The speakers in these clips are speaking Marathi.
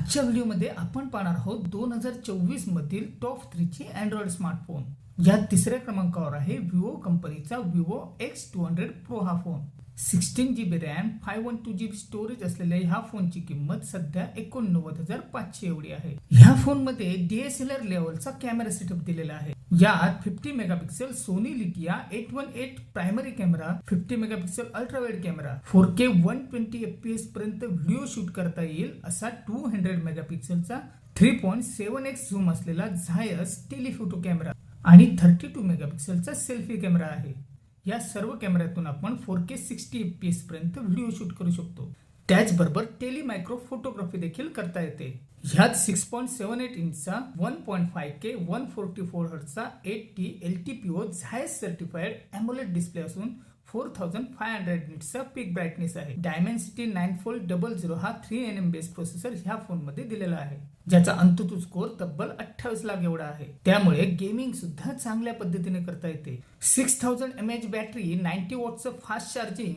आजच्या व्हिडिओमध्ये आपण पाहणार आहोत 2024 मधील टॉप 3 चे अँड्रॉइड स्मार्टफोन। या तिसऱ्या क्रमांकावर आहे Vivo कंपनीचा Vivo X200 Pro हा phone. 16GB RAM 512GB storage असलेल्या ह्या फोनची किंमत सध्या 89,500 एवढी आहे। ह्या फोन मध्ये DSLR लेवलचा कॅमेरा सेटअप दिलेला आहे। यात 50 megapixel Sony Lytia 818 primary camera, 50 megapixel ultra wide camera, 4K 120 FPS पर्यंत व्हिडिओ शूट करता येईल असा 200 मेगापिक्सलचा 3.7x झूम असलेला झायस टेलीफोटो कॅमेरा आणि 32 मेगापिक्सलचा सेल्फी कॅमेरा आहे। या सर्व कॅमेऱ्यातून आपण 4K 60 FPS पर्यंत व्हिडिओ शूट करू शकतो। त्याचबरोबर टेली मायक्रो फोटोग्राफी देखील करता येते। ह्यात 6.78 इंचचा 1.5K 144 हर्ट्झचा 8T LTPO Zeiss certified AMOLED display असून 4500 निट्सचा पीक ब्राइटनेस आहे। डायमेन्सिटी 9400 हा 3nm बेस प्रोसेसर ह्या फोन मध्ये दिलेला आहे, ज्याचा अंतुतू स्कोर तब्बल 28 लाख एवढा आहे। त्यामुळे गेमिंग सुद्धा चांगल्या पद्धतीने करता येते। 6000 mAh बॅटरी, 90 वॉटचं फास्ट चार्जिंग,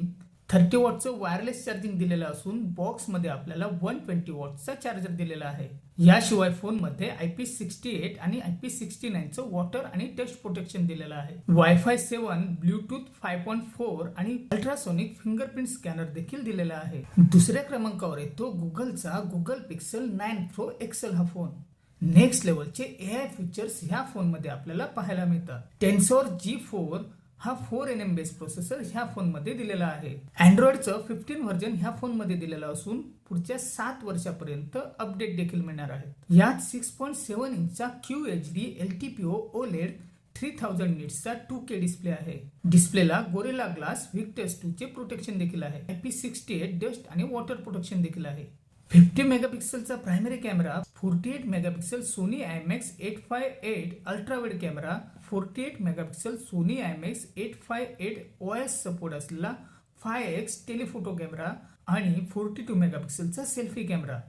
30 वॉटचं वायरलेस चार्जिंग दिलेलं असून बॉक्स मध्ये आपल्याला 120 वॉटचा चार्जर दिलेला आहे। याशिवाय फोन मध्ये IP68 आणि IP69 चं वॉटर आणि डस्ट प्रोटेक्शन दिलेलं आहे। वायफाय 7, ब्लूटूथ 5.4 आणि अल्ट्रासोनिक फिंगरप्रिंट स्कॅनर देखील दिलेला आहे। दुसऱ्या क्रमांकावर येतो गुगलचा Google Pixel 9 Pro XL हा फोन। नेक्स्ट लेवलचे AI फीचर्स ह्या फोन मध्ये आपल्याला पाहायला मिळतात। टेन्सॉर G4 हा 4nm बेस प्रोसेसर ह्या फोन मध्ये दिलेला आहे। अँड्रॉइडचं 15 व्हर्जन ह्या फोन मध्ये दिलेलं असून पुढच्या 7 वर्षापर्यंत अपडेट देखील मिळणार आहेत। यात 6.7 इंचचा QHD LTPO OLED 3000 निट्सचा 2K display आहे। डिस्प्लेला गोरिल्ला ग्लास Victus 2 चे प्रोटेक्शन देखील आहे। IP68 डस्ट आणि वॉटर प्रोटेक्शन देखील आहे। 50 मेगापिक्सलचा primary camera, 48 megapixel Sony IMX 858 ultra wide camera, 48 megapixel Sony IMX 858 OIS support असलेला 5x टेलीफोटो कॅमेरा आणि 42 मेगापिक्सलचा सेल्फी कॅमेरा।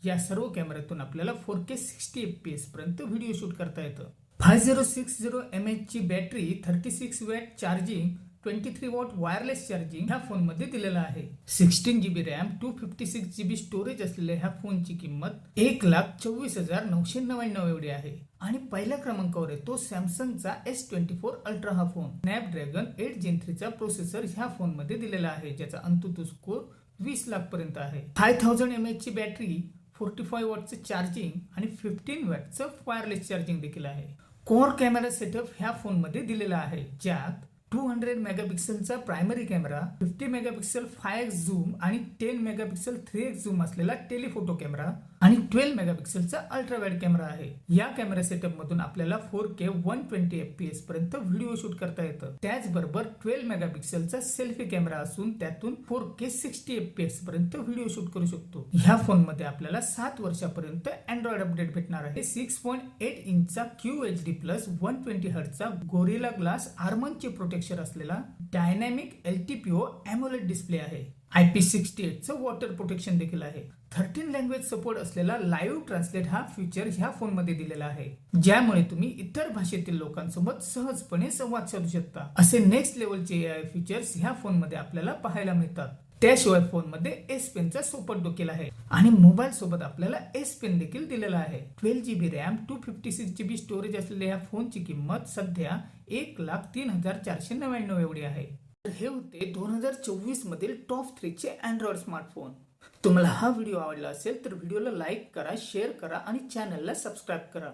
या सर्व कॅमेऱ्यातून आपल्याला 4K 60 FPS पर्यंत व्हिडिओ शूट करता येतं। 5060 mAh ची battery, 36 watt charging, 23 what wireless charging ह्या फोन मध्ये दिलेला आहे। 16GB रॅम 256GB स्टोरेज असलेल्या ह्या फोनची किंमत 1,24,999 एवढी आहे। आणि पहिल्या क्रमांकावर येतो सॅमसंगचा S24 अल्ट्रा हा फोन। स्नॅपड्रॅगन 8 Gen 3 चा प्रोसेसर ह्या फोन मध्ये दिलेला आहे, ज्याचा अंतुतू स्कोर 20 लाख पर्यंत आहे। 5000 mAh ची बॅटरी, 45 वॉटचं चार्जिंग आणि 15 वॅटचं वायरलेस चार्जिंग देखील आहे। कोर कॅमेरा सेटअप ह्या फोन मध्ये दिलेला आहे, ज्यात 200 मेगापिक्सलचा primary camera, 50 megapixel 5x zoom आणि 10 मेगापिक्सल 3x झूम असलेला टेलीफोटो कॅमेरा आणि 12 मेगापिक्सलचा अल्ट्रा वाइड कॅमेरा आहे। या कॅमेरा सेटअप मधून आपल्याला 4K 120 FPS पर्यंत व्हिडिओ शूट करता येतं। त्याचबरोबर 12 मेगापिक्सलचा सेल्फी कॅमेरा असून त्यातून 4K 60 FPS पर्यंत व्हिडिओ शूट करू शकतो। ह्या फोन मध्ये आपल्याला 7 वर्षापर्यंत अँड्रॉइड अपडेट भेटणार आहे। 6.8 इंचचा QHD प्लस 120 हर्ट्झचा गोरिल्ला ग्लास आर्मनचे प्रोटेक्शन असलेला डायनॅमिक LTPO एमोलेड डिस्प्ले आहे। IP68 चं वॉटर प्रोटेक्शन देखील आहे। 13 लँग्वेज सपोर्ट असलेला लाईव्ह ट्रान्सलेट हा फीचर ह्या फोन मध्ये दिलेला आहे, ज्यामुळे तुम्ही इतर भाषेतील लोकांसोबत सहजपणे संवाद साधू शकता। असे नेक्स्ट लेवलचे AI फीचर्स ह्या फोन मध्ये आपल्याला पाहायला मिळतात। त्याशिवाय फोन मध्ये S Pen चा सपोर्ट देखील आहे आणि मोबाईल सोबत आपल्याला S Pen देखील दिलेला आहे। 12GB रॅम 256GB स्टोरेज असलेल्या या फोनची किंमत सध्या 1,03,499 एवढी आहे। हे होते 2024 मधील टॉप 3 चे अँड्रॉइड स्मार्टफोन। तुम्हाला हा व्हिडिओ आवडला असेल तर व्हिडिओला लाईक करा, शेअर करा आणि चॅनलला सबस्क्राईब करा।